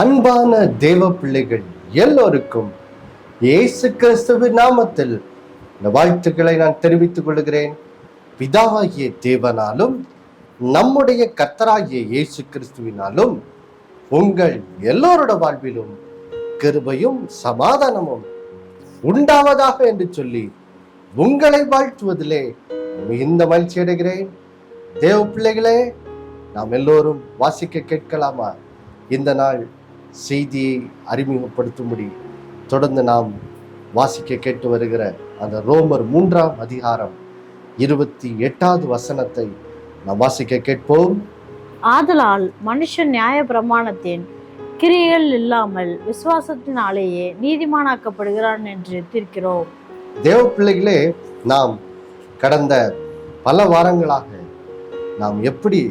அன்பான தேவ பிள்ளைகள் எல்லோருக்கும் இயேசு கிறிஸ்துவின் நாமத்தில் இந்த வாழ்த்துக்களை நான் தெரிவித்துக் கொள்கிறேன். பிதாவாகிய தேவனாலும் நம்முடைய கர்த்தராகிய இயேசு கிறிஸ்துவினாலும் உங்கள் எல்லோரோட வாழ்விலும் கிருபையும் சமாதானமும் உண்டாவதாக என்று சொல்லி உங்களை வாழ்த்துவதிலே மிகுந்த மகிழ்ச்சி அடைகிறேன். தேவ பிள்ளைகளே, நாம் எல்லோரும் வாசிக்க கேட்கலாமா? இந்த நாள் செய்தியை அறிமுகப்படுத்தும்படி தொடர்ந்து நாம் வாசிக்க கேட்டு வருகிற அந்த ரோமர் 3ஆம் அதிகாரம் 28வது வசனத்தை நாம் வாசிக்க கேட்போம். ஆதலால் மனுஷன் நியாய பிரமாணத்தின் கிரியைகள் இல்லாமல் விசுவாசத்தினாலேயே நீதிமானாக்கப்படுகிறான் என்று தீர்க்கிறோம். தேவ பிள்ளைகளே, நாம் கடந்த பல வாரங்களாக நாம் எப்படி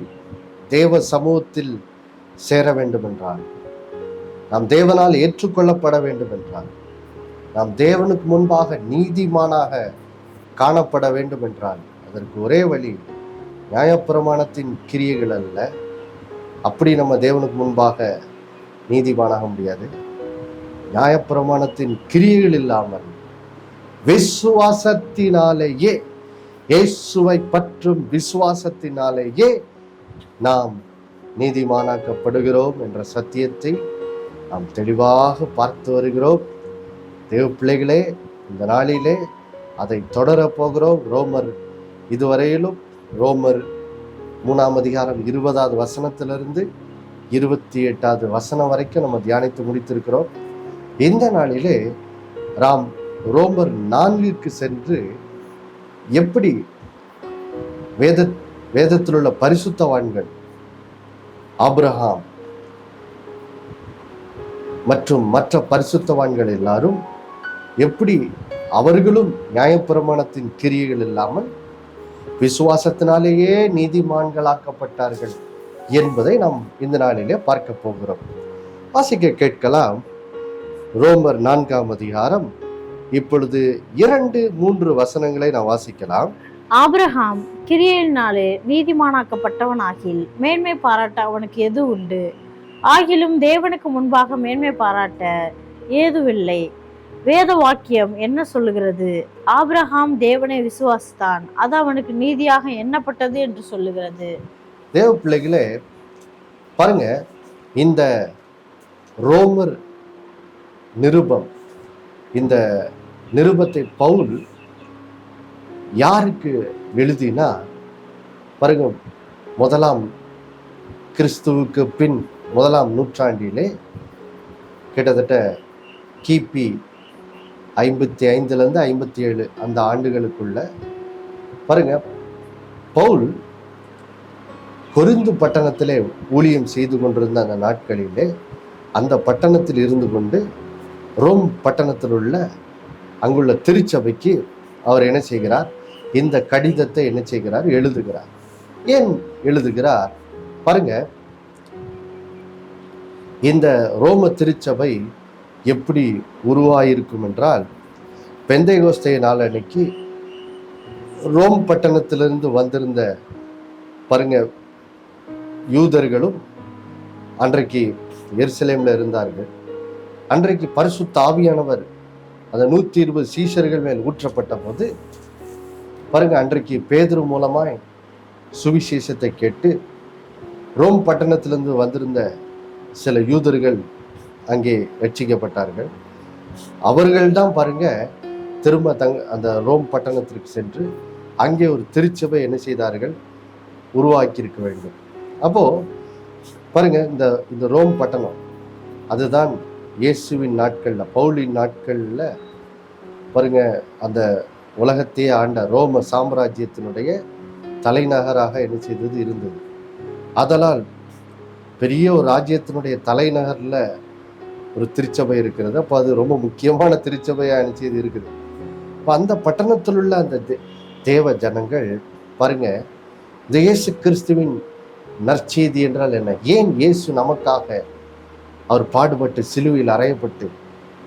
தேவ சமூகத்தில் சேர வேண்டும் என்றால், நாம் தேவனால் ஏற்றுக்கொள்ளப்பட வேண்டும் என்றால், நாம் தேவனுக்கு முன்பாக நீதிமானாக காணப்பட வேண்டும் என்றால், அதற்கு ஒரே வழி நியாயப்பிரமாணத்தின் கிரியைகள் அல்ல. அப்படி நம்ம தேவனுக்கு முன்பாக நீதிமானாக முடியாது. நியாயப்பிரமாணத்தின் கிரியைகள் இல்லாமல் விசுவாசத்தினாலேயே, இயேசுவை பற்றும் விசுவாசத்தினாலேயே நாம் நீதிமானாக்கப்படுகிறோம் என்ற சத்தியத்தை நாம் தெளிவாக பார்த்து வருகிறோம். தேவ பிள்ளைகளே, இந்த நாளிலே அதை தொடர போகிறோம். இதுவரையிலும் ரோமர் 3ஆம் அதிகாரம் 20வது வசனத்திலிருந்து 28வது வசனம் வரைக்கும் நம்ம தியானித்து முடித்திருக்கிறோம். இந்த நாளிலே ரோமர் 4ற்கு சென்று எப்படி வேதத்தில் உள்ள பரிசுத்தவான்கள் ஆபிரகாம் மற்றும் மற்ற பரிசுத்தவான்கள் எல்லாரும் எப்படி அவர்களும் நியாயப்பிரமாணத்தின் கிரியைகள் இல்லாமல் விசுவாசத்தினாலேயே நீதிமான்களாக்கப்பட்டார்கள் என்பதை நாம் இந்த நாளிலே பார்க்க போகிறோம். வாசிக்க கேட்கலாம். ரோமர் 4ஆம் அதிகாரம் இப்பொழுது 2-3 வசனங்களை நாம் வாசிக்கலாம். ஆபிரகாம் கிரியையினாலே நீதிமானாக்கப்பட்டவனாகில் மேன்மை பாராட்ட அவனுக்கு எது உண்டு? ஆகிலும் தேவனுக்கு முன்பாக மேன்மை பாராட்ட ஏதுவில்லை. வேத வாக்கியம் என்ன சொல்லுகிறது? ஆபிரகாம் தேவனை விசுவாசித்தான், அது அவனுக்கு நீதியாக எண்ணப்பட்டது என்று சொல்லுகிறது. தேவ பிள்ளைகளே, பாருங்க, இந்த ரோமர் நிருபம், இந்த நிருபத்தை பவுல் யாருக்கு எழுதினா, பாருங்க, முதலாம் கிறிஸ்துவுக்கு பின் 1ஆம் நூற்றாண்டிலே கிட்டத்தட்ட கிபி 55லேருந்து 57 அந்த ஆண்டுகளுக்குள்ள பாருங்க, பவுல் கொரிந்து பட்டணத்திலே ஊழியம் செய்து கொண்டிருந்த அந்த நாட்களிலே அந்த பட்டணத்தில் இருந்து கொண்டு ரோம் பட்டணத்தில் உள்ள அங்குள்ள திருச்சபைக்கு அவர் என்ன செய்கிறார்? இந்த கடிதத்தை என்ன செய்கிறார்? எழுதுகிறார். ஏன் எழுதுகிறார்? பாருங்க, இந்த ரோம திருச்சபை எப்படி உருவாயிருக்கும் என்றால், பெந்தைகோஸ்தே நாள் அன்னைக்கு ரோம் பட்டணத்திலிருந்து வந்திருந்த பாருங்க யூதர்களும் அன்றைக்கு எருசலேம்ல இருந்தார்கள். அன்றைக்கு பரிசுத்த ஆவியானவர் அந்த 120 சீஷர்கள் மேல் ஊற்றப்பட்ட போது பாருங்க, அன்றைக்கு பேதுரு மூலமாய் சுவிசேஷத்தை கேட்டு ரோம் பட்டணத்திலிருந்து வந்திருந்த சில யூதர்கள் அங்கே ரட்சிக்கப்பட்டார்கள். அவர்கள்தான் பாருங்க திரும்ப அந்த ரோம் பட்டணத்திற்கு சென்று அங்கே ஒரு திருச்சபை என்ன செய்தார்கள்? உருவாக்கியிருக்க வேண்டும். அப்போ பாருங்க, இந்த ரோம் பட்டணம் அதுதான் இயேசுவின் நாட்கள்ல, பவுலின் நாட்கள்ல பாருங்க, அந்த உலகத்தையே ஆண்ட ரோம சாம்ராஜ்யத்தினுடைய தலைநகராக என்ன செய்தது இருந்தது. அதனால் பெரிய ஒரு ராஜ்யத்தினுடைய தலைநகர்ல ஒரு திருச்சபை இருக்கிறது. அப்போ அது ரொம்ப முக்கியமான திருச்சபையா என்ன செய்து இருக்குது. இப்போ அந்த பட்டணத்தில் உள்ள அந்த தேவ ஜனங்கள் பாருங்க, இந்த இயேசு கிறிஸ்துவின் நற்செய்தி என்றால் என்ன? ஏன் இயேசு நமக்காக அவர் பாடுபட்டு சிலுவையில் அறையப்பட்டு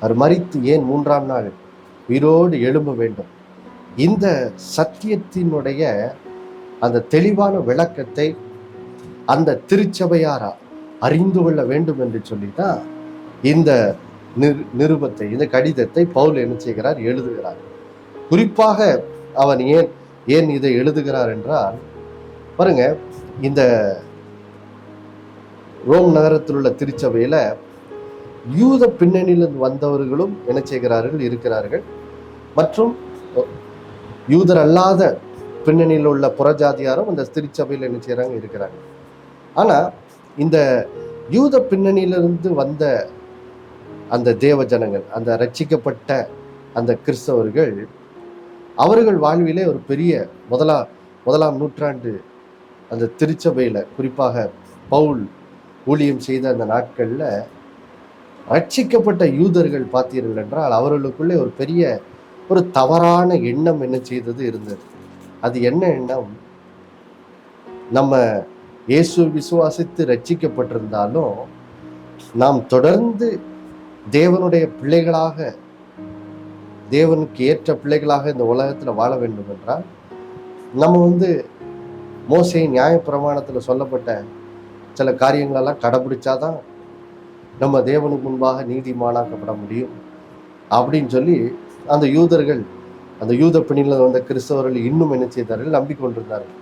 அவர் மரித்து ஏன் 3ஆம் நாள் உயிரோடு எழும்ப வேண்டும்? இந்த சத்தியத்தினுடைய அந்த தெளிவான விளக்கத்தை அந்த திருச்சபையாரா அறிந்து கொள்ள வேண்டும் என்று சொல்லிதான் இந்த நிருபத்தை, இந்த கடிதத்தை பவுல் என்ன செய்கிறார், எழுதுகிறார். குறிப்பாக அவன் ஏன் இதை எழுதுகிறார் என்றால், பாருங்க, இந்த ரோம் நகரத்தில் உள்ள திருச்சபையில யூத பின்னணியிலிருந்து வந்தவர்களும் என்ன செய்கிறார்கள், இருக்கிறார்கள். மற்றும் யூதர் அல்லாத பின்னணியில் உள்ள புறஜாதியாரும் அந்த திருச்சபையில் என்ன செய்யறாங்க, இருக்கிறாங்க. ஆனா இந்த யூத பின்னணியிலிருந்து வந்த அந்த தேவ ஜனங்கள், அந்த ரட்சிக்கப்பட்ட அந்த கிறிஸ்தவர்கள், அவர்கள் வாழ்விலே ஒரு பெரிய முதலாம் நூற்றாண்டு அந்த திருச்சபையில, குறிப்பாக பவுல் ஊழியம் செய்த அந்த நாட்கள்ல ரட்சிக்கப்பட்ட யூதர்கள் பார்த்தீர்கள் என்றால் அவர்களுக்குள்ளே ஒரு பெரிய ஒரு தவறான எண்ணம் என்ன செய்தது இருந்தது. அது என்ன எண்ணம்? நம்ம இயேசு விசுவாசித்து ரட்சிக்கப்பட்டிருந்தாலும் நாம் தொடர்ந்து தேவனுடைய பிள்ளைகளாக, தேவனுக்கு ஏற்ற பிள்ளைகளாக இந்த உலகத்துல வாழ வேண்டும் என்றால் நம்ம மோசேயின் நியாயப்பிரமாணத்துல சொல்லப்பட்ட சில காரியங்களெல்லாம் கடைபிடிச்சாதான் நம்ம தேவனுக்கு முன்பாக நீதிமானாக்கப்பட முடியும் அப்படின்னு சொல்லி அந்த யூதர்கள், அந்த யூத பிணியில் வந்த கிறிஸ்தவர்கள் இன்னும் என்ன செய்தார்கள், நம்பிக்கொண்டிருந்தார்கள்.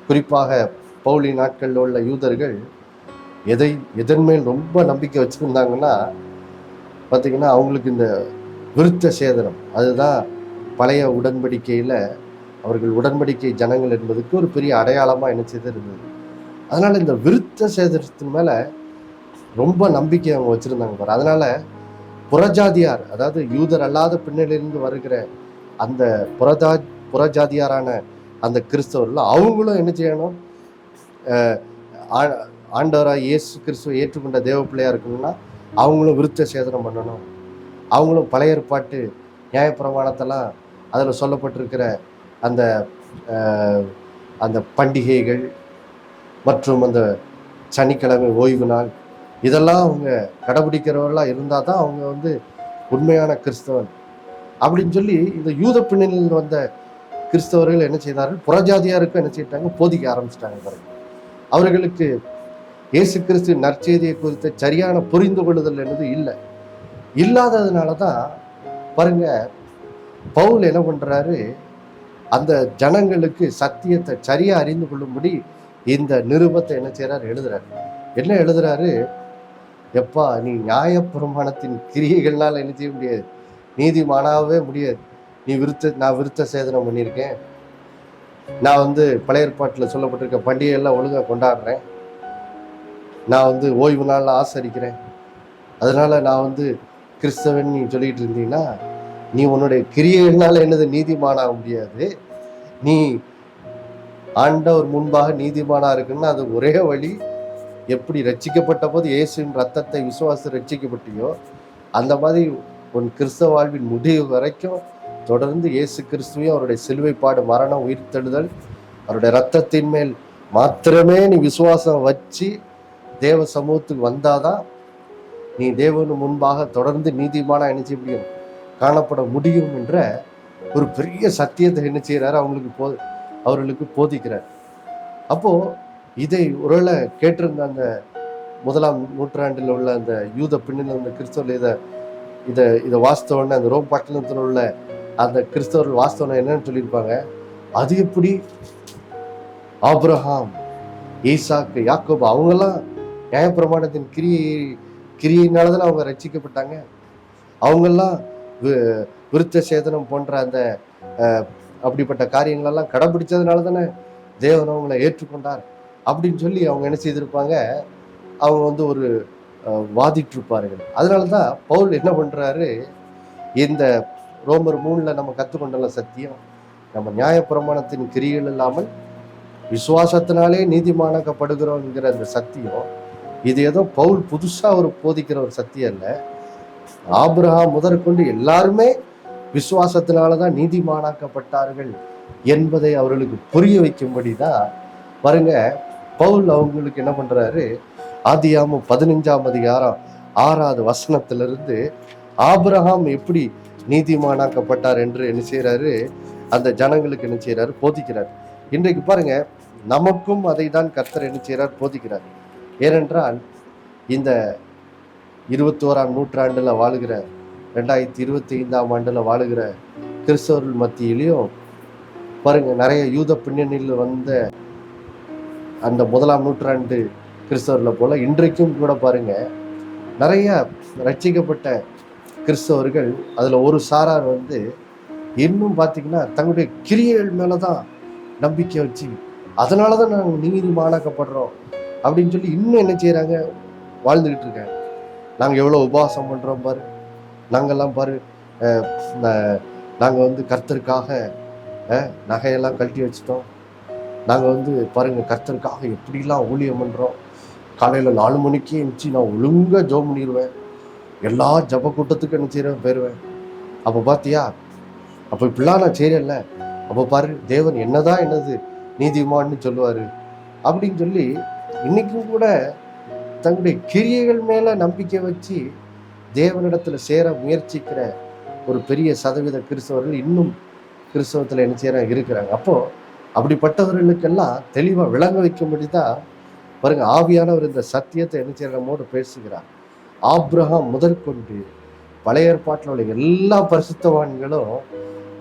குறிப்பாக பவுலி நாட்களில் உள்ள யூதர்கள் எதன் மேல் ரொம்ப நம்பிக்கை வச்சுருந்தாங்கன்னா பார்த்தீங்கன்னா, அவங்களுக்கு இந்த விருத்த சேதனம், அதுதான் பழைய உடன்படிக்கையில் அவர்கள் உடன்படிக்கை ஜனங்கள் என்பதுக்கு ஒரு பெரிய அடையாளமாக என்ன செய்து இருந்தது. அதனால இந்த விருத்த சேதனத்தின் மேலே ரொம்ப நம்பிக்கை அவங்க வச்சுருந்தாங்க பாரு. அதனால புறஜாதியார், அதாவது யூதர் அல்லாத பின்னணியிலிருந்து வருகிற அந்த புறஜாதியாரான அந்த கிறிஸ்தவர்கள் அவங்களும் என்ன செய்யணும், ஆண்டவராக இயேசு கிறிஸ்துவை ஏற்றுக்கொண்ட தேவ பிள்ளையா இருக்கணும்னா அவங்களும் விருத்த சேதனம் பண்ணணும். அவங்களும் பழைய ஏற்பாட்டு நியாயப்பிரமாணத்தெல்லாம் அதில் சொல்லப்பட்டிருக்கிற அந்த அந்த பண்டிகைகள் மற்றும் அந்த சனிக்கிழமை ஓய்வு நாள், இதெல்லாம் அவங்க கடைபிடிக்கிறவர்களாக இருந்தால் தான் அவங்க உண்மையான கிறிஸ்தவன் அப்படின்னு சொல்லி இந்த யூத பின்னணியில் வந்த கிறிஸ்தவர்கள் என்ன செய்தார்கள், புறஜாதியாருக்கும் என்ன செய்யிட்டாங்க, போதிக்க ஆரம்பிச்சிட்டாங்க பாருங்க. அவர்களுக்கு இயேசு கிறிஸ்து நற்செய்தியை குறித்த சரியான புரிந்து கொள்ளுதல் என்பது இல்லாததுனால தான் பாருங்க பவுல் என்ன பண்றாரு, அந்த ஜனங்களுக்கு சத்தியத்தை சரியா அறிந்து கொள்ளும்படி இந்த நிருபத்தை என்ன செய்யறாரு, எழுதுறாரு. என்ன எழுதுறாரு, எப்பா நீ நியாயப்பிரமாணத்தின் கிரியைகள்னால என்ன செய்ய முடியாது, நீதிமானாவே முடியாது. நான் விருத்த சேதனம் பண்ணியிருக்கேன், நான் பழைய ஏற்பாட்டில் சொல்லப்பட்டிருக்க பண்டிகையெல்லாம் ஒழுங்காக கொண்டாடுறேன், நான் ஓய்வு நாளில் ஆசரிக்கிறேன், அதனால நான் கிறிஸ்தவன் நீ சொல்லிட்டு இருந்தீங்கன்னா நீ உன்னுடைய கிரியைகள்னால என்னது நீதிமானாக முடியாது. நீ ஆண்டவர் முன்பாக நீதிமானா இருக்குன்னா அது ஒரே வழி, எப்படி ரட்சிக்கப்பட்ட போது இயேசுவின் ரத்தத்தை விசுவாச ரட்சிக்கப்பட்டியோ அந்த மாதிரி உன் கிறிஸ்தவ வாழ்வின் முடிவு வரைக்கும் தொடர்ந்து இயேசு கிறிஸ்துவையும் அவருடைய சிலுவைப்பாடு, மரணம், உயிர்த்தெழுதல், அவருடைய ரத்தத்தின் மேல் மாத்திரமே நீ விசுவாசம் வச்சு தேவ சமூகத்துக்கு வந்தாதான் நீ தேவனு முன்பாக தொடர்ந்து நீதிமானா என்ன செய்ய முடியும், காணப்பட முடியும் என்ற ஒரு பெரிய சத்தியத்தை என்ன செய்யறாரு, அவர்களுக்கு போதிக்கிறார். அப்போ இதை ஒருவேளை கேட்டிருந்த அந்த முதலாம் நூற்றாண்டில் உள்ள அந்த யூத பின்னணியில் உள்ள கிறிஸ்தவர்கள் இதை வாஸ்தவன்னு அந்த ரோம் பட்டணத்தில் உள்ள அந்த கிறிஸ்தவர்கள் வாஸ்தவனை என்னன்னு சொல்லியிருப்பாங்க, அது எப்படி ஆபிரகாம், ஈசாக்கு, யாக்கோபு அவங்கெல்லாம் நியாயப்பிரமாணத்தின் கிரியினாலதான் அவங்க ரட்சிக்கப்பட்டாங்க, அவங்கெல்லாம் விருத்த சேதனம் போன்ற அந்த அப்படிப்பட்ட காரியங்களெல்லாம் கடைபிடிச்சதுனால தானே தேவன் அவங்களை ஏற்றுக்கொண்டார் அப்படின்னு சொல்லி அவங்க என்ன செய்திருப்பாங்க, அவங்க ஒரு வாதிட்டு இருப்பார்கள். அதனாலதான் பவுல் என்ன பண்றாரு, இந்த ரோமர் 3 நம்ம கற்றுக்கொண்டுள்ள சத்தியம், நம்ம நியாயப்பிரமாணத்தின் கிரிகள் இல்லாமல் விசுவாசத்தினாலே நீதிமானாக்கப்படுகிறோங்கிற அந்த சத்தியம், இது ஏதோ பவுல் புதுசா ஒரு போதிக்கிற ஒரு சத்தியம் இல்லை. ஆபிரகாம் முதற்கொண்டு எல்லாருமே விசுவாசத்தினாலதான் நீதிமானாக்கப்பட்டார்கள் என்பதை அவர்களுக்கு புரிய வைக்கும்படிதான் பாருங்க பவுல் அவங்களுக்கு என்ன பண்றாரு, ஆதியாகமம் 15ஆம் அதிகாரம் 6வது வசனத்திலிருந்து ஆபிரகாம் எப்படி நீதிமானாக்கப்பட்டார் என்று என்ன செய்யறாரு, அந்த ஜனங்களுக்கு என்ன செய்யறாரு, போதிக்கிறார். இன்றைக்கு பாருங்க நமக்கும் அதை தான் கர்த்தர் என்ன செய்யறார், போதிக்கிறார். ஏனென்றால் இந்த 21ஆம் நூற்றாண்டில் வாழுகிற 2025ஆம் ஆண்டில் வாழுகிற கிறிஸ்தவர்கள் மத்தியிலையும் பாருங்க, நிறைய யூத பின்னணியில் வந்த அந்த 1ஆம் நூற்றாண்டு கிறிஸ்தவர்களை போல இன்றைக்கும் கூட பாருங்க, நிறைய ரட்சிக்கப்பட்ட கிறிஸ்தவர்கள் அதில் ஒரு சாரார் இன்னும் பார்த்தீங்கன்னா தங்களுடைய கிரியைகள் மேலே தான் நம்பிக்கை வச்சு, அதனால தான் நாங்கள் நீதிமானாக்கப்படுறோம் அப்படின்னு சொல்லி இன்னும் என்ன செய்கிறாங்க, வாழ்ந்துக்கிட்டு இருக்காங்க. நாங்கள் எவ்வளோ உபவாசம் பண்ணுறோம் பாரு, நாங்கள்லாம் பாரு, நாங்கள் கர்த்தருக்காக நகையெல்லாம் கழட்டி வச்சிட்டோம், நாங்கள் பாருங்கள் கர்த்தருக்காக எப்படிலாம் ஊழியம் பண்ணுறோம், காலையில் 4 மணிக்கே இருந்துச்சு நான் ஒழுங்காக ஜெபம் பண்ணிடுவேன், எல்லா ஜப கூட்டத்துக்கும் என்ன செய்கிறேன் போயிடுவேன். அப்போ பார்த்தியா, அப்போ இப்படிலாம் நான் செய்கிறேன்ல, அப்போ பாரு தேவன் என்னது நீதிமான்னு சொல்லுவார் அப்படின்னு சொல்லி இன்றைக்கும் கூட தங்களுடைய கிரியைகள் மேலே நம்பிக்கை வச்சு தேவனிடத்தில் சேர முயற்சிக்கிற ஒரு பெரிய சதவீத கிறிஸ்தவர்கள் இன்னும் கிறிஸ்தவத்தில் என்ன செய்கிறாங்க இருக்கிறாங்க. அப்போது அப்படிப்பட்டவர்களுக்கெல்லாம் தெளிவாக விளங்க வைக்கும்படி தான் பாருங்க, ஆவியானவர் இந்த சத்தியத்தை என்ன செய்கிற நம்மோடு பேசுகிறார். ஆபிரகாம் முதற்கொண்டு பழைய ஏற்பாட்டில் உள்ள எல்லா பரிசுத்தவான்களும்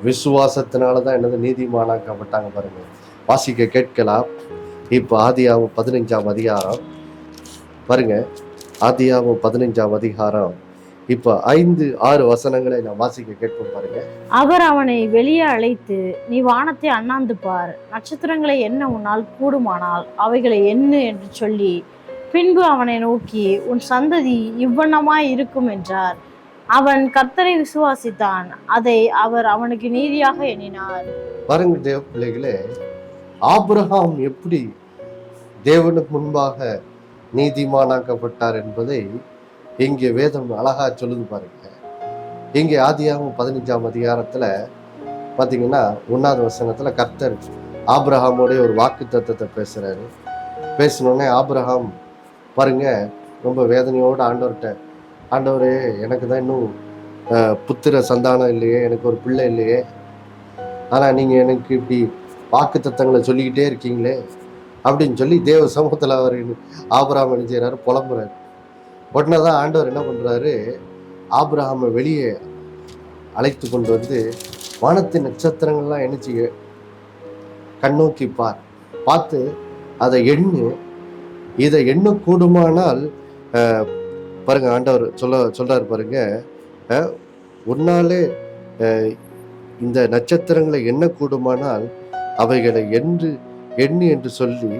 விசுவாசத்தினால தான் நீதிமானாக்கப்பட்டாங்க. பாருங்க, வாசிக்க கேட்கலாம். இப்போ ஆதியாகமம் 15ஆம் அதிகாரம் பாருங்க, ஆதியாகமம் 15ஆம் அதிகாரம் இப்போ 5-6 வசனங்களை நான் வாசிக்க கேட்போம். பாருங்க, அவர் அவனை வெளியே அழைத்து, நீ வானத்தை அண்ணாந்து பார், நட்சத்திரங்களை எண்ண உன்னால் கூடுமானால் அவைகளை எண்ணு என்று சொல்லி, பின்பு அவனை நோக்கி, உன் சந்ததி இவ்வண்ணமாய் இருக்கும் என்றார். அவன் கர்த்தரை விசுவாசித்தான், அதை அவர் அவனுக்கு நீதியாக எண்ணினார். பாருங்க தேவ பிள்ளைகளே, ஆபிரகாம் எப்படி தேவனுக்கு முன்பாக நீதிமானாக்கப்பட்டார் என்பதை இங்கே வேதம் அழகா சொல்லுது. பாருங்க, இங்கே ஆதியாகமம் 15ஆம் அதிகாரத்துல பாத்தீங்கன்னா 1வது வசனத்துல கர்த்தர் ஆபிரகாமோடைய ஒரு வாக்கு தத்தத்தை பேசுறாரு. பேசினோடனே ஆபிரகாம் பாருங்க ரொம்ப வேதனையோடு ஆண்டவர்கிட்ட, ஆண்டவரே எனக்கு தான் இன்னும் புத்திர சந்தானம் இல்லையே, எனக்கு ஒரு பிள்ளை இல்லையே, ஆனால் நீங்கள் எனக்கு இப்படி வாக்கு தத்தங்களை சொல்லிக்கிட்டே இருக்கீங்களே அப்படின்னு சொல்லி தேவ சமூகத்தில் அவர் ஆபிரகாம் என்ன செய்கிறாரு, புலம்புறாரு. உடனே தான் ஆண்டவர் என்ன பண்ணுறாரு, ஆபிரகாமை வெளியே அழைத்து கொண்டு வானத்தின் நட்சத்திரங்கள்லாம் என்ன செய்ய கண்ணோக்கி பார்த்து அதை இதை எண்ணக்கூடுமானால் பாருங்க, ஆண்டவர் சொல்றாரு பாருங்க, உன்னாலே இந்த நட்சத்திரங்களை எண்ணக்கூடுமானால் அவைகளை எண்ணு என்று சொல்லி,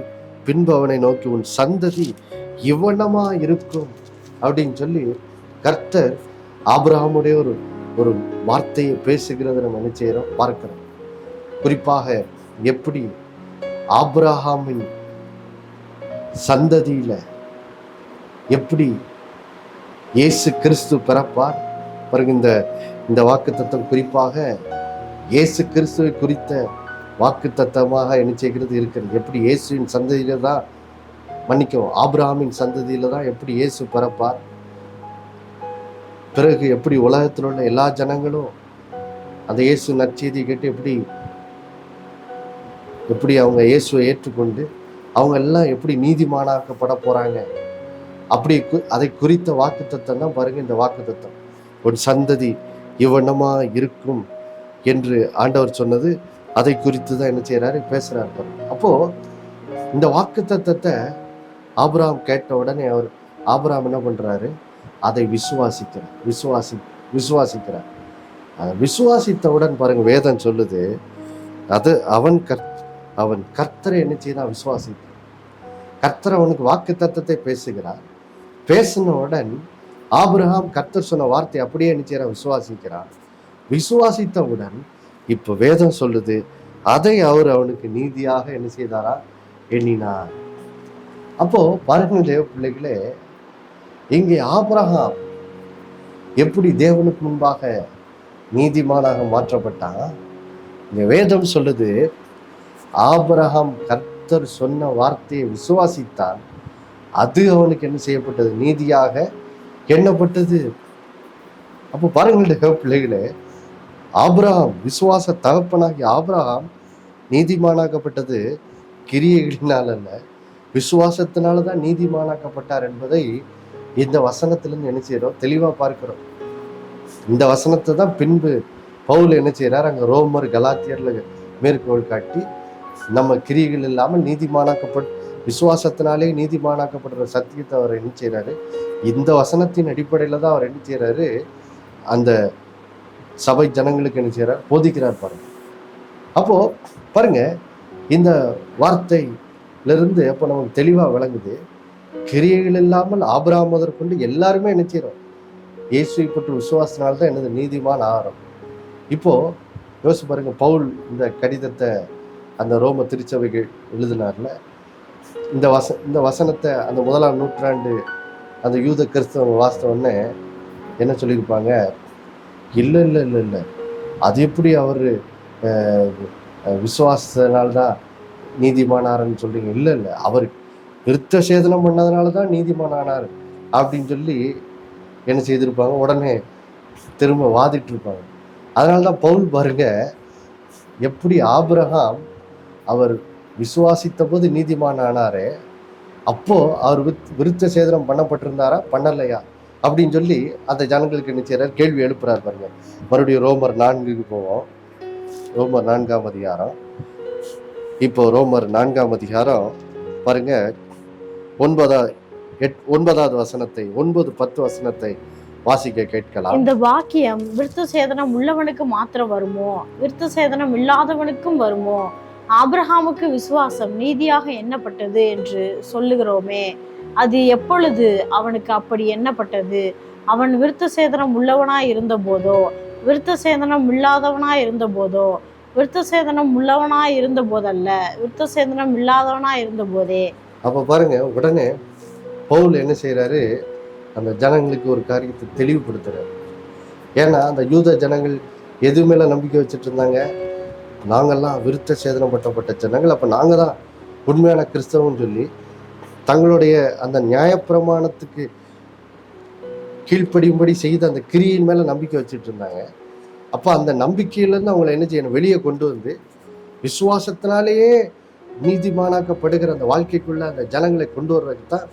பின்பு அவனை நோக்கி, உன் சந்ததி இவ்வண்ணமா இருக்கும் அப்படின்னு சொல்லி கர்த்தர் ஆபிரகாமுடைய ஒரு வார்த்தையை பேசுகிறத நம்ம என்ன செய்யறோம், பார்க்கிறோம். குறிப்பாக எப்படி ஆபிரகாமின் சந்ததியில எப்படி இயேசு கிறிஸ்து பிறப்பார் பாருங்க. இந்த வாக்கு தத்தம் குறிப்பாக இயேசு கிறிஸ்துவை குறித்த வாக்கு தத்தமாக என்ன செய்கிறது இருக்கிறது. எப்படி இயேசுவின் சந்ததியில தான், மன்னிக்கவும், ஆபிரகாமின் சந்ததியில தான் எப்படி இயேசு பிறப்பார், பிறகு எப்படி உலகத்தில் உள்ள எல்லா ஜனங்களும் அந்த இயேசு நற்செய்தியை கேட்டு எப்படி அவங்க இயேசுவை ஏற்றுக்கொண்டு அவங்க எல்லாம் எப்படி நீதிமானாக்கப்பட போறாங்க, அப்படி அதை குறித்த வாக்கு தத்தம் தான் பாருங்க இந்த வாக்கு தத்தம். ஒரு சந்ததி இவ்வண்ணமா இருக்கும் என்று ஆண்டவர் சொன்னது, அதை குறித்து தான் என்ன செய்யறாரு, பேசுறாரு பாருங்க. அப்போ இந்த வாக்கு தத்தத்தை ஆபிரகாம் கேட்ட உடனே ஆபிரகாம் என்ன பண்றாரு, அதை விசுவாசிக்கிறார். அதை விசுவாசித்தவுடன் பாருங்க வேதம் சொல்லுது, அது அவன் கர்த்தரை என்ன செய்தான், விசுவாசித்தான். கர்த்தர் அவனுக்கு வாக்கு தத்தத்தை பேசுகிறார். பேசினவுடன் ஆபிரகாம் கர்த்தர் சொன்ன வார்த்தை அப்படியே என்ன செய்யறான், விசுவாசிக்கிறான். விசுவாசித்தவுடன் இப்ப வேதம் சொல்லுது, அதை அவனுக்கு நீதியாக என்ன செய்தாரா, எண்ணினார். அப்போ பாருங்கள் தேவ பிள்ளைகளே, இங்கே ஆபிரகாம் எப்படி தேவனுக்கு முன்பாக நீதிமானாக மாற்றப்பட்டான். இங்க வேதம் சொல்லுது, ஆபிரகாம் கர்த்தர் சொன்ன வார்த்தையை விசுவாசித்தான், அது அவனுக்கு என்ன செய்யப்பட்டது, நீதியாக எண்ணப்பட்டது. அப்போ பாருங்கள் பிள்ளைகளே, ஆபிரகாம் விசுவாச தகப்பனாகி ஆபிரகாம் நீதிமானாக்கப்பட்டது கிரியைகளினால் அல்ல, விசுவாசத்தினால தான் நீதிமானாக்கப்பட்டார் என்பதை இந்த வசனத்திலிருந்து என்ன செய்யறோம் தெளிவாக பார்க்கிறோம். இந்த வசனத்தை தான் பின்பு பவுல் என்ன செய்யறாரு, அங்கே ரோமர் கலாத்தியர்ல மேற்கோள் காட்டி நம்ம கிரியைகள் இல்லாமல் விசுவாசத்தினாலே நீதிமானாக்கப்படுற சத்தியத்தை அவர் என்ன செய்யறாரு, இந்த வசனத்தின் அடிப்படையில தான் அவர் என்ன செய்யறாரு, அந்த சபை ஜனங்களுக்கு என்ன செய்யறாரு, போதிக்கிறார் பாருங்க. அப்போ பாருங்க, இந்த வார்த்தையிலிருந்து அப்போ நமக்கு தெளிவா விளங்குது, கிரியைகள் இல்லாமல் ஆபிரகாம் முதற்கொண்டு எல்லாருமே என்ன செய்யறோம், இயேசுவை பற்றி விசுவாசத்தினால்தான் என்னது நீதிமான் ஆகிறோம். இப்போ யோசிச்சு பாருங்க, பவுல் இந்த கடிதத்தை அந்த ரோம திருச்சபைகள் எழுதினார்ல, இந்த வசனத்தை அந்த 1ஆம் நூற்றாண்டு அந்த யூத கிறிஸ்தவ வாஸ்தவன்னு என்ன சொல்லியிருப்பாங்க, இல்லை இல்லை இல்லை இல்லை, அது எப்படி அவர் விசுவாசத்தினால்தான் நீதிமானார்ன்னு சொல்றீங்க, இல்லை இல்லை, அவர் விருத்த சேதனம் பண்ணதுனால தான் நீதிமானானார் அப்படின்னு சொல்லி என்ன செய்திருப்பாங்க, உடனே திரும்ப வாதிட்டு இருப்பாங்க. அதனால்தான் பவுல் பாருங்க, எப்படி ஆபிரகாம் அவர் விசுவாசித்த போது நீதிமான் ஆனாரே, அப்போ அவர் விருத்த சேதனம் பண்ணப்பட்டிருந்தாரா பண்ணலையா அப்படின்னு சொல்லி அந்த ஜனங்களுக்கு என்ன செய்யறாரு, கேள்வி எழுப்புறாரு பாருங்க. மறுபடியும் ரோமர் 4க்கு போவோம். ரோமர் 4ஆம் அதிகாரம். இப்போ ரோமர் 4ஆம் அதிகாரம் பாருங்க, 9வது வசனத்தை 9-10 வசனத்தை வாசிக்க கேட்கலாம். இந்த வாக்கியம் விருத்த சேதனம் உள்ளவனுக்கு மாத்திரம் வருமோ, விருத்த சேதனம் இல்லாதவனுக்கும் வருமோ? ஆபிரகாமுக்கு விசுவாசம் நீதியாக எண்ணப்பட்டது என்று சொல்லுகிறோமே, அது எப்பொழுது அவனுக்கு அப்படி எண்ணப்பட்டது? அவன் விருத்த சேதனம் உள்ளவனாய் இருந்த போதோ, விருத்த சேதனம் இல்லாதவனாய் இருந்த போதோ? விருத்த சேதனம் உள்ளவனாய் இருந்த போதல்ல, விருத்த சேதனம் இல்லாதவனாய் இருந்த போதே. அப்ப பாருங்க, உடனே பவுல் என்ன செய்யறாரு, அந்த ஜனங்களுக்கு ஒரு காரியத்தை தெளிவுபடுத்துறாரு. ஏன்னா அந்த யூத ஜனங்கள் எது மேல நம்பிக்கை வச்சுட்டு இருந்தாங்க, நாங்கள்லாம் விருத்த சேதனம் பட்டப்பட்ட ஜனங்கள், அப்போ நாங்கள் தான் உண்மையான கிறிஸ்தவன்னு சொல்லி தங்களுடைய அந்த நியாயப்பிரமாணத்துக்கு கீழ்ப்படியும்படி செய்த அந்த கிரியின் மேலே நம்பிக்கை வச்சுட்டு இருந்தாங்க. அப்போ அந்த நம்பிக்கையிலேருந்து அவங்கள என்ன செய்யணும், வெளியே கொண்டு வந்து விசுவாசத்தினாலேயே நீதிமானாக்கப்படுகிற அந்த வாழ்க்கைக்குள்ள அந்த ஜனங்களை கொண்டு வர்றதுக்கு தான்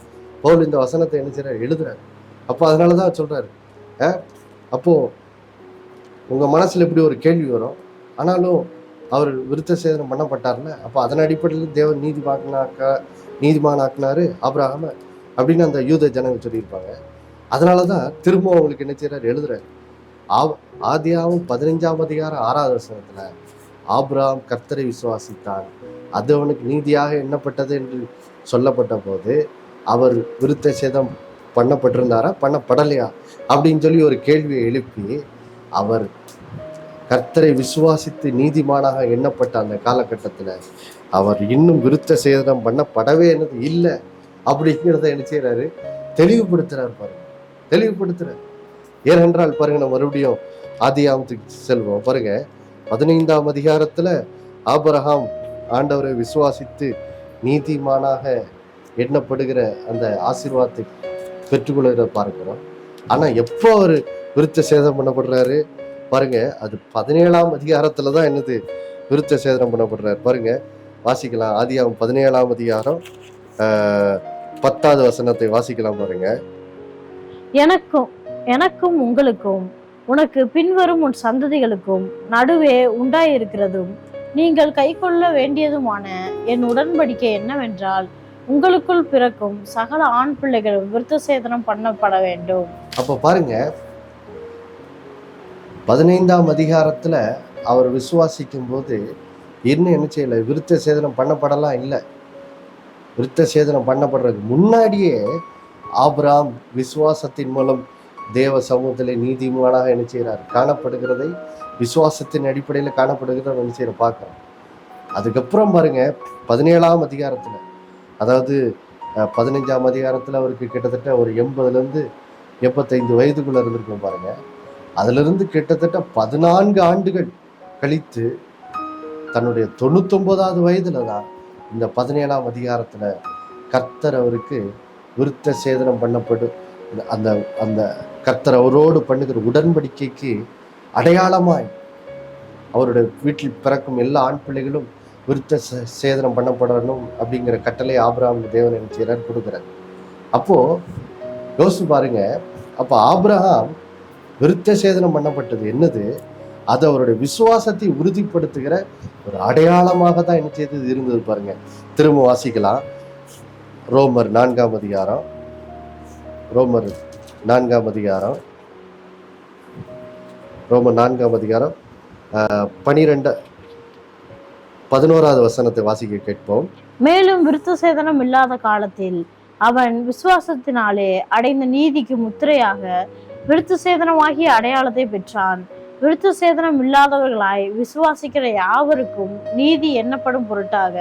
பவுல் இந்த வசனத்தை என்ன செய்யறாரு, எழுதுறாரு. அப்போ அதனால தான் சொல்றாரு, அப்போது உங்கள் மனசில் எப்படி ஒரு கேள்வி வரும், ஆனாலும் அவர் விருத்த சேதனம் பண்ணப்பட்டார்ல, அப்போ அதன் அடிப்படையில் தேவன் நீதிமானாக்குனாரு ஆபிரகாம அப்படின்னு அந்த யூத ஜனங்கள் சொல்லியிருப்பாங்க. அதனால தான் திரும்ப அவங்களுக்கு என்ன செய்யறாரு, எழுதுறாரு. ஆதியாகமம் 15ஆம் அதிகாரம் 6வது வசனத்துல ஆபிரகாம் கர்த்தரை விசுவாசித்தான், அது அவனுக்கு நீதியாக எண்ணப்பட்டது என்று சொல்லப்பட்ட போது அவர் விருத்த சேதம் பண்ணப்பட்டிருந்தாரா பண்ணப்படலையா அப்படின்னு சொல்லி ஒரு கேள்வியை எழுப்பி, அவர் கர்த்தரை விசுவாசித்து நீதிமானாக எண்ணப்பட்ட அந்த காலகட்டத்தில் அவர் இன்னும் விருத்த சேதனம் பண்ணப்படவே என்னது இல்லை அப்படிங்கிறத என்ன செய்யறாரு, தெளிவுபடுத்துறாரு பாருங்க, தெளிவுபடுத்துறாரு. ஏனென்றால் பாருங்க, நம்ம மறுபடியும் ஆதியாகமத்துக்கு செல்வோம் பாருங்க. 15ஆம் அதிகாரத்துல ஆபிரகாம் ஆண்டவரை விசுவாசித்து நீதிமானாக எண்ணப்படுகிற அந்த ஆசீர்வாதத்தை பெற்றுக்கொள்கிறத பார்க்கிறோம். ஆனா எப்போ அவர் விருத்த சேதனம் பண்ணப்படுறாரு பாருங்க, அது 17ஆம் அதிகாரத்துல தான் என்னது விருத்த சேதனம் பண்ணப்படுறாரு பாருங்க. வாசிக்கலாம், ஆதியாகமம் 17ஆம் அதிகாரம் 10வது வசனத்தை வாசிக்கலாம் பாருங்க. எனக்கும் உங்களுக்கும் உனக்கு பின்வரும் உன் சந்ததிகளுக்கும் நடுவே உண்டாயிருக்கிறதும் நீங்கள் கைக்கொள்ள வேண்டியதுமான என் உடன்படிக்கை என்னவென்றால், உங்களுக்குள் பிறக்கும் சகல ஆண் பிள்ளைகளும் விருத்த சேதனம் பண்ணப்பட வேண்டும். அப்ப பாருங்க, 15ஆம் அதிகாரத்துல அவர் விசுவாசிக்கும் போது என்ன செய்யல, விருத்த சேதனம் பண்ணப்படலாம் இல்லை. விருத்த சேதனம் பண்ணப்படுறதுக்கு முன்னாடியே ஆபிரகாம் விசுவாசத்தின் மூலம் தேவ சமூகத்திலே நீதிமானாக என்ன செய்யறாரு, காணப்படுகிறதை விசுவாசத்தின் அடிப்படையில் காணப்படுகிறத என்ன செய்யற பார்க்கிறோம். அதுக்கப்புறம் பாருங்க 17ஆம் அதிகாரத்துல, அதாவது 15ஆம் அதிகாரத்துல அவருக்கு கிட்டத்தட்ட ஒரு 80லேருந்து 85 வயதுக்குள்ள இருந்திருக்கும் பாருங்க. அதுல இருந்து கிட்டத்தட்ட 14 ஆண்டுகள் கழித்து தன்னுடைய 99வது வயதுல தான் இந்த 17ஆம் அதிகாரத்துல கர்த்தர் அவருக்கு விருத்த சேதனம் பண்ணப்படும் அந்த அந்த கர்த்தர் அவரோடு பண்ணுகிற உடன்படிக்கைக்கு அடையாளமாய் அவருடைய வீட்டில் பிறக்கும் எல்லா ஆண் பிள்ளைகளும் விருத்த சேதனம் பண்ணப்படணும் அப்படிங்கிற கட்டளை ஆபிரகாம் தேவன் என்ன செய்யறாரு, கொடுக்குறாரு. அப்போ யோசிச்சு பாருங்க. அப்ப ஆபிரகாம் விருத்த சேதனம் பண்ணப்பட்டது என்னது? அது அவருடைய விசுவாசத்தை உறுதிப்படுத்துகிற ஒரு அடையாளமாக தான் என்ன செய்தது இருந்தது பாருங்க. திரும்ப வாசிக்கலாம். ரோமர் 4ஆம் அதிகாரம், ரோமர் 4ஆம் அதிகாரம், ரோமர் 4ஆம் அதிகாரம் 11வது வசனத்தை வாசிக்க கேட்போம். மேலும் விருத்த சேதனம் இல்லாத காலத்தில் அவன் விசுவாசத்தினாலே அடைந்த நீதிக்கு முத்திரையாக விருத்த சேதனமாகிய அடையாளத்தை பெற்றான். விருத்த சேதனம் இல்லாதவர்களாய் விசுவாசிக்கிற யாவருக்கும் நீதி எண்ணப்படும் பொருட்டாக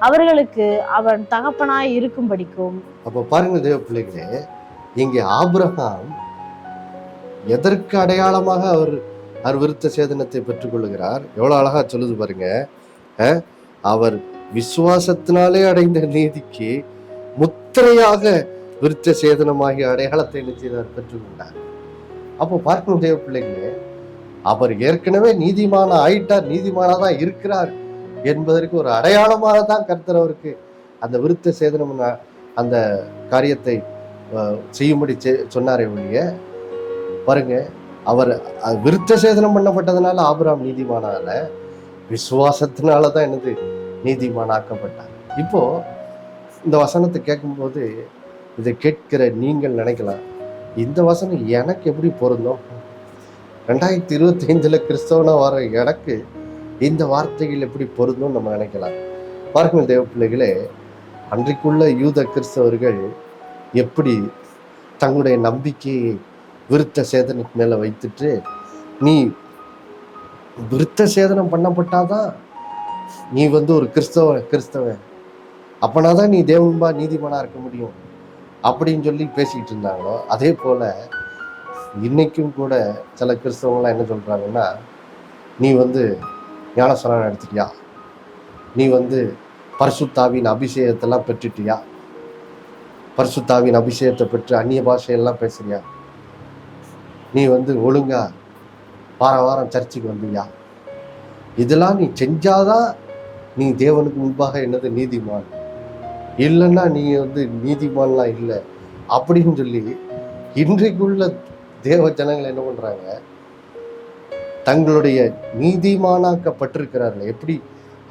அவர்களுக்கு அவன் தகப்பனாய் இருக்கும்படிக்கும். அப்ப பாருங்க தேவ பிள்ளைகளே, இங்கே ஆபிரகாம் எதற்கு அடையாளமாக அவர் விருத்த சேதனத்தை பெற்றுக் கொள்ளுகிறார்? எவ்வளவு அழகா சொல்லுது பாருங்க. அவர் விசுவாசத்தினாலே அடைந்த நீதிக்கு முத்திரையாக விருத்த சேதனமாகிய அடையாளத்தை என்ன செய்தார்? பெற்றுக்கொண்டார். அப்போ பார்க்கணும் தேவ பிள்ளைகளே, அவர் ஏற்கனவே நீதிமான ஆயிட்டார், நீதிமானாதான் இருக்கிறார் என்பதற்கு ஒரு அடையாளமாக தான் கர்த்தர் அவருக்கு அந்த விருத்த சேதனம் அந்த காரியத்தை செய்யும்படி சொன்னாரே ஒழிய, பாருங்க, அவர் விருத்த சேதனம் பண்ணப்பட்டதுனால ஆபிரகாம் நீதிமானால, விசுவாசத்தினாலதான் என்னது நீதிமானாக்கப்பட்டார். இப்போ இந்த வசனத்தை கேட்கும்போது இதை கேட்கிற நீங்கள் நினைக்கலாம், இந்த வசனம் எனக்கு எப்படி பொருந்தும்? 2025 கிறிஸ்தவனா வர எனக்கு இந்த வார்த்தைகள் எப்படி பொருந்தும் நம்ம நினைக்கலாம். பாருங்கள் தேவ பிள்ளைகளே, அன்றைக்குள்ள யூத கிறிஸ்தவர்கள் எப்படி தங்களுடைய நம்பிக்கையை விருத்த சேதனத்துக்கு மேல வைத்துட்டு, நீ விருத்த சேதனம் பண்ணப்பட்டாதான் நீ ஒரு கிறிஸ்தவன், அப்பனாதான் நீ தேவன்பா நீதிமானா இருக்க முடியும் அப்படின்னு சொல்லி பேசிக்கிட்டு இருந்தாங்களோ, அதே போல இன்னைக்கும் கூட சில கிறிஸ்தவங்களாம் என்ன சொல்றாங்கன்னா, நீ ஞானஸ்நானம் எடுத்துட்டியா, நீ பரிசுத்தாவின் அபிஷேகத்தெல்லாம் பெற்றுட்டியா, பரிசுத்தாவின் அபிஷேகத்தை பெற்று அந்நிய பாஷையெல்லாம் பேசுறியா, நீ ஒழுங்கா வாரம் சர்ச்சுக்கு வந்தியா, இதெல்லாம் நீ செஞ்சாதான் நீ தேவனுக்கு முன்பாக என்னது நீதிமான், இல்லைன்னா நீ நீதிமான்லாம் இல்லை அப்படின்னு சொல்லி இன்றைக்குள்ள தேவ ஜனங்கள் என்ன பண்றாங்க, தங்களுடைய நீதிமானாக்கப்பட்டிருக்கிறார்கள். எப்படி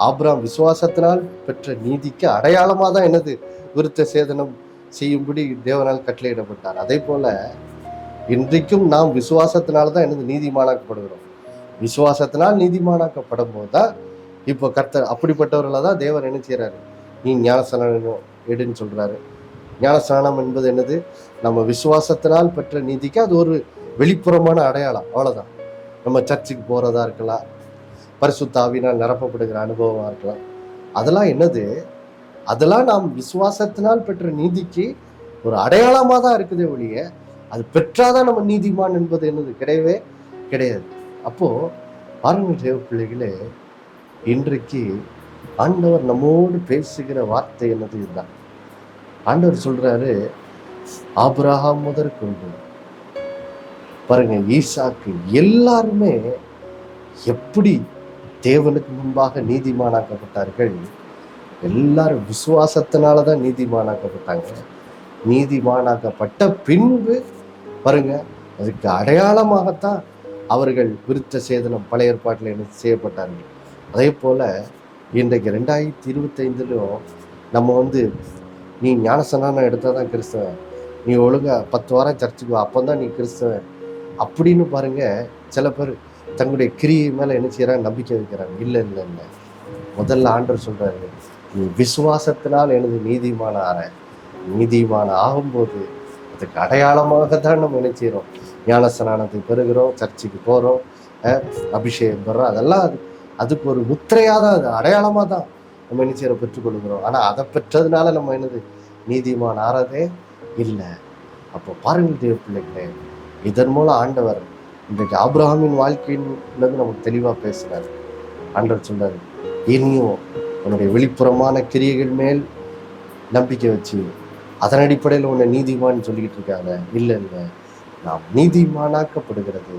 ஆபிரகாம் விசுவாசத்தினால் பெற்ற நீதிக்கு அடையாளமா தான் என்னது விருத்த சேதனம் செய்யும்படி தேவனால் கட்டளையிடப்பட்டார். அதே போல இன்றைக்கும் நாம் விசுவாசத்தினால்தான் என்னது நீதிமானாக்கப்படுகிறோம். விசுவாசத்தினால் நீதிமானாக்கப்படும் போதுதான் இப்போ கர்த்தர் அப்படிப்பட்டவர்களை தான் தேவன் என்ன செய்யறாரு, நீ ஞானஸ்நானம் எடுன்னு சொல்றாரு. ஞானஸ்நானம் என்பது என்னது? நம்ம விசுவாசத்தினால் பெற்ற நீதிக்கு அது ஒரு வெளிப்புறமான அடையாளம், அவ்வளவுதான். நம்ம சர்ச்சுக்கு போறதா இருக்கலாம், பரிசுத்த ஆவியினால் நிரப்பப்படுகிற அனுபவமா இருக்கலாம், அதெல்லாம் என்னது? அதெல்லாம் நாம் விசுவாசத்தினால் பெற்ற நீதிக்கு ஒரு அடையாளமா தான் இருக்குதே ஒழிய, அது பெற்றாதான் நம்ம நீதிமான் என்பது என்னது கிடையவே கிடையாது. அப்போ பாருங்க தேவ பிள்ளைகளே, இன்றைக்கு ஆண்டவர் நம்மோடு பேசுகிற வார்த்தை என்னது? இதுதான். ஆண்டவர் சொல்றாரு, ஆபிரகாம் முதற்கொண்டு பாருங்க, ஈசாக்கு எல்லாருமே எப்படி தேவனுக்கு முன்பாக நீதிமானாக்கப்பட்டார்கள். எல்லாரும் விசுவாசத்தினாலதான் நீதிமானாக்கப்பட்டாங்க. நீதிமானாக்கப்பட்ட பின்பு பாருங்க, அதுக்கு அடையாளமாகத்தான் அவர்கள் விருத்த சேதனம் பழைய ஏற்பாட்டில் என்ன செய்யப்பட்டார்கள். அதே போல இன்றைக்கு 2025 நம்ம நீ ஞானஸ்நானம் எடுத்தாதான் கிறிஸ்தவன், நீ ஒழுங்கா 10 வாரம் சர்ச்சுக்கு வா, அப்பந்தான் நீ கிறிஸ்தவன் அப்படின்னு பாருங்க. சில பேர் தங்களுடைய கிரியை மேல என்ன செய்யறாங்க, நம்பிக்கை வைக்கிறாங்க. இல்லை, முதல்ல ஆண்டவர் சொல்றாரு, நீ விசுவாசத்தினால் எனது நீதிமான நீதிமான ஆகும்போது அதுக்கு அடையாளமாகத்தான் நம்ம என்ன செய்யறோம், ஞானஸ்நானத்தை பெறுகிறோம், சர்ச்சுக்கு போறோம், அபிஷேகம் பெறோம். அதெல்லாம் அதுக்கு ஒரு முத்திரையாதான், அது அடையாளமா தான் நம்ம என்ன செய்யறோம், பெற்றுக்கொள்கிறோம். ஆனா அதை பெற்றதுனால நம்ம என்னது நீதிமான் ஆறதே இல்லை. அப்போ பாருங்கள் தேவ பிள்ளைகளே, இதன் மூலம் ஆண்டவர் இன்றைக்கு ஆபிரகாமின் வாழ்க்கையிலிருந்து நமக்கு தெளிவா பேசுறாரு. ஆண்டவர் சொல்றாரு, இனியும் உன்னுடைய வெளிப்புறமான கிரியைகள் மேல் நம்பிக்கை வச்சு அதன் அடிப்படையில் உன்னை நீதிமான்னு சொல்லிக்கிட்டு இருக்காங்க. இல்லை, நாம் நீதிமானாக்கப்படுகிறது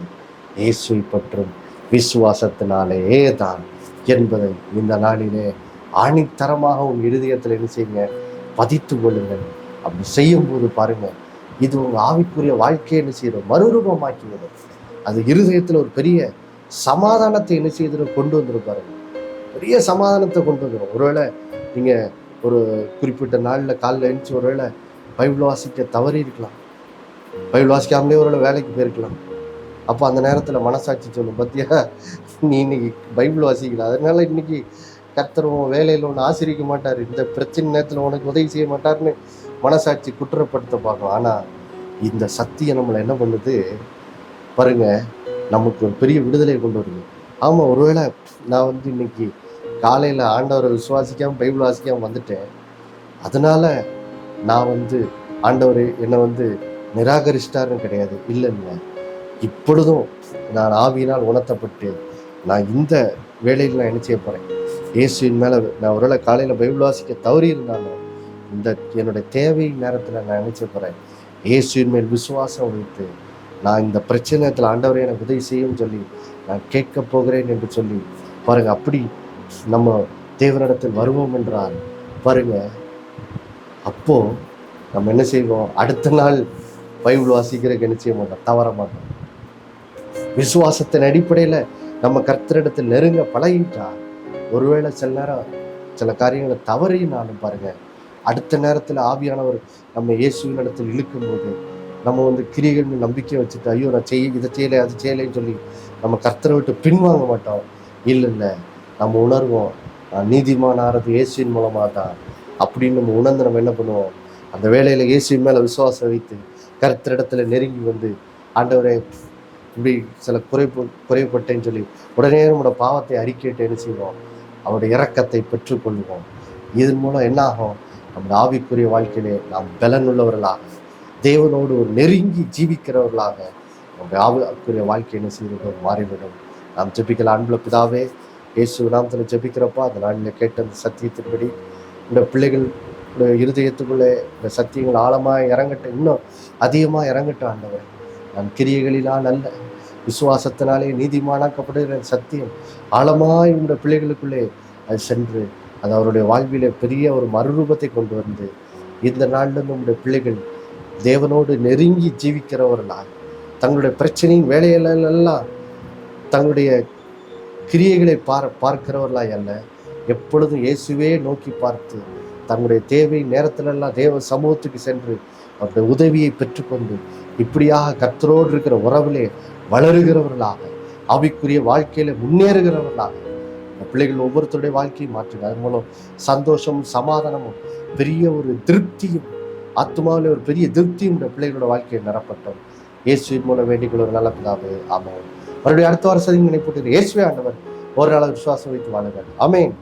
இயேசுவை பற்றும் விசுவாசத்தினாலே தான் என்பதை இந்த நாளிலே ஆணித்தரமாக உன் இருதயத்தில் என்ன செய்யுங்க, பதித்து கொள்ளுங்கள். அப்படி செய்யும் போது பாருங்க, இது உங்க ஆவிக்குரிய வாழ்க்கையை என்ன செய்யணும், மறுரூபமாக்கினது. அது இருதயத்துல ஒரு பெரிய சமாதானத்தை என்ன செய்து கொண்டு வந்துடும் பாருங்க. பெரிய சமாதானத்தை கொண்டு வந்துடும். ஒருவேளை நீங்க ஒரு குறிப்பிட்ட நாள்ல காலைல எழுந்துச்சு ஒருவேளை பைபிள் வாசிக்க தவறி இருக்கலாம், பைபிள் வாசிக்காமலே ஒருவேளை வேலைக்கு போயிருக்கலாம். அப்போ அந்த நேரத்துல மனசாட்சி சொல்லும், பத்தியா நீ இன்னைக்கு பைபிள் வாசிக்கல, அதனால இன்னைக்கு கர்த்தர் உன் வேலையில ஒன்று ஆசிரிக்க மாட்டார், இந்த பிரச்சனை நேரத்துல உனக்கு உதவி செய்ய மாட்டார்னு மனசாட்சி குற்றப்படுத்த பார்க்கலாம். ஆனா இந்த சத்தியம் நம்மளை என்ன பண்ணுது பாருங்க, நமக்கு ஒரு பெரிய விடுதலை கொண்டு வருது. ஆமா, ஒருவேளை நான் இன்னைக்கு காலையில ஆண்டவரை விசுவாசிக்காம பைபிள் வாசிக்காம வந்துட்டேன், அதனால நான் ஆண்டவர் என்னை நிராகரிச்சிட்டாருன்னு கிடையாது. இல்லைங்க, இப்பொழுதும் நான் ஆவியினால் உணர்த்தப்பட்டு நான் இந்த வேலையில் நான் என்ன செய்ய போறேன், இயேசுவின் மேல நான் ஒருவேளை காலையில பைபிள் வாசிக்க தவறி இருந்தாலும் இந்த என்னுடைய தேவை நேரத்துல நான் நினைச்ச போறேன், இயேசுவின் மேல் விசுவாசம் வைத்து நான் இந்த பிரச்சனையத்தில் ஆண்டவரே எனக்கு உதவி செய்யும் சொல்லி நான் கேட்க போகிறேன் என்று சொல்லி பாருங்க. அப்படி நம்ம தேவனிடத்தில் வருவோம் என்றால் பாருங்க, அப்போ நம்ம என்ன செய்வோம், அடுத்த நாள் பைபிள் வாசிக்கிறதுக்கு என்ன செய்ய மாட்டோம், தவற மாட்டோம். விசுவாசத்தின் அடிப்படையில நம்ம கர்த்தரிடத்தில் நெருங்க பழகிட்டா, ஒருவேளை சில நேரம் சில காரியங்களை தவறினாலும் பாருங்க, அடுத்த நேரத்தில் ஆவியானவர் நம்ம இயேசுவின் இடத்தில் இழுக்கும் போது நம்ம கிரியைகள் நம்பிக்கை வச்சுட்டு ஐயோ நான் இதை செய்யலை அது செய்யலைன்னு சொல்லி நம்ம கர்த்தரை விட்டு பின்வாங்க மாட்டோம். இல்லை, நம்ம உணர்வோம் நீதிமானாகிறது இயேசுவின் மூலமாக தான் அப்படின்னு நம்ம உணர்ந்து நம்ம என்ன பண்ணுவோம், அந்த வேலையில் இயேசுவின் மேலே விசுவாசம் வைத்து கர்த்தரிடத்துல நெருங்கி ஆண்டவரே இப்படி சில குறைப்பட்டேன்னு சொல்லி உடனே நம்மளோட பாவத்தை அறிக்கையிட்டு என்ன செய்வோம், அவருடைய இரக்கத்தை பெற்றுக்கொள்வோம். இதன் மூலம் என்ன ஆகும், நம்ம ஆவிக்குரிய வாழ்க்கையிலே நாம் பலனுள்ளவர்களாக தேவனோடு ஒரு நெருங்கி ஜீவிக்கிறவர்களாக நம்முடைய ஆவிக்குரிய வாழ்க்கை என்ன செய்வது மாறிவிடும். நாம் ஜெபிக்கலாம். அன்புள்ள பிதாவே, இயேசு நாமத்தில் ஜெபிக்கிறப்பா அந்த நாளில் கேட்ட அந்த சத்தியத்தின்படி இந்த பிள்ளைகள் இருதயத்துக்குள்ளே இந்த சத்தியங்கள் ஆழமாக இறங்கட்டும், இன்னும் அதிகமாக இறங்கட்டும் ஆண்டவர். நான் கிரியைகளினால் அல்ல, விசுவாசத்தினாலே நீதிமானாக்கப்படுகிற சத்தியம் ஆழமாய் இந்த பிள்ளைகளுக்குள்ளே அது சென்று அது அவருடைய வாழ்விலே பெரிய ஒரு மறுரூபத்தை கொண்டு வந்து இந்த நாளில் நம்முடைய பிள்ளைகள் தேவனோடு நெருங்கி ஜீவிக்கிறவர்களாக தங்களுடைய பிரச்சனையின் வேலைகளெல்லாம் தங்களுடைய கிரியைகளை பார்க்கிறவர்களாய் அல்ல, எப்பொழுதும் இயேசுவே நோக்கி பார்த்து தங்களுடைய தேவை நேரத்திலெல்லாம் தேவ சமூகத்துக்கு சென்று அவருடைய உதவியை பெற்றுக்கொண்டு இப்படியாக கர்த்தரோடு இருக்கிற உறவிலே வளருகிறவர்களாக ஆவிக்குரிய வாழ்க்கையில முன்னேறுகிறவர்களாக பிள்ளைகள் ஒவ்வொருத்தருடைய வாழ்க்கையை மாற்றுங்க. அதன் மூலம் சந்தோஷமும் சமாதானமும் பெரிய ஒரு திருப்தியும் ஆத்மாவிலே ஒரு பெரிய திருப்தியும் இந்த பிள்ளைகளோட வாழ்க்கையை நிரப்பட்டோம். இயேசுவின் மூலம் வேண்டிக்கொள்ள ஒரு நல்ல பிதாவே, ஆமென். மறுபடியும் அடுத்த வாரம் நினைப்பட்டு இயேசுவே ஆண்டவர் ஒரு நாள் விசுவாசம் வைத்து வாழுங்கள். ஆமென்.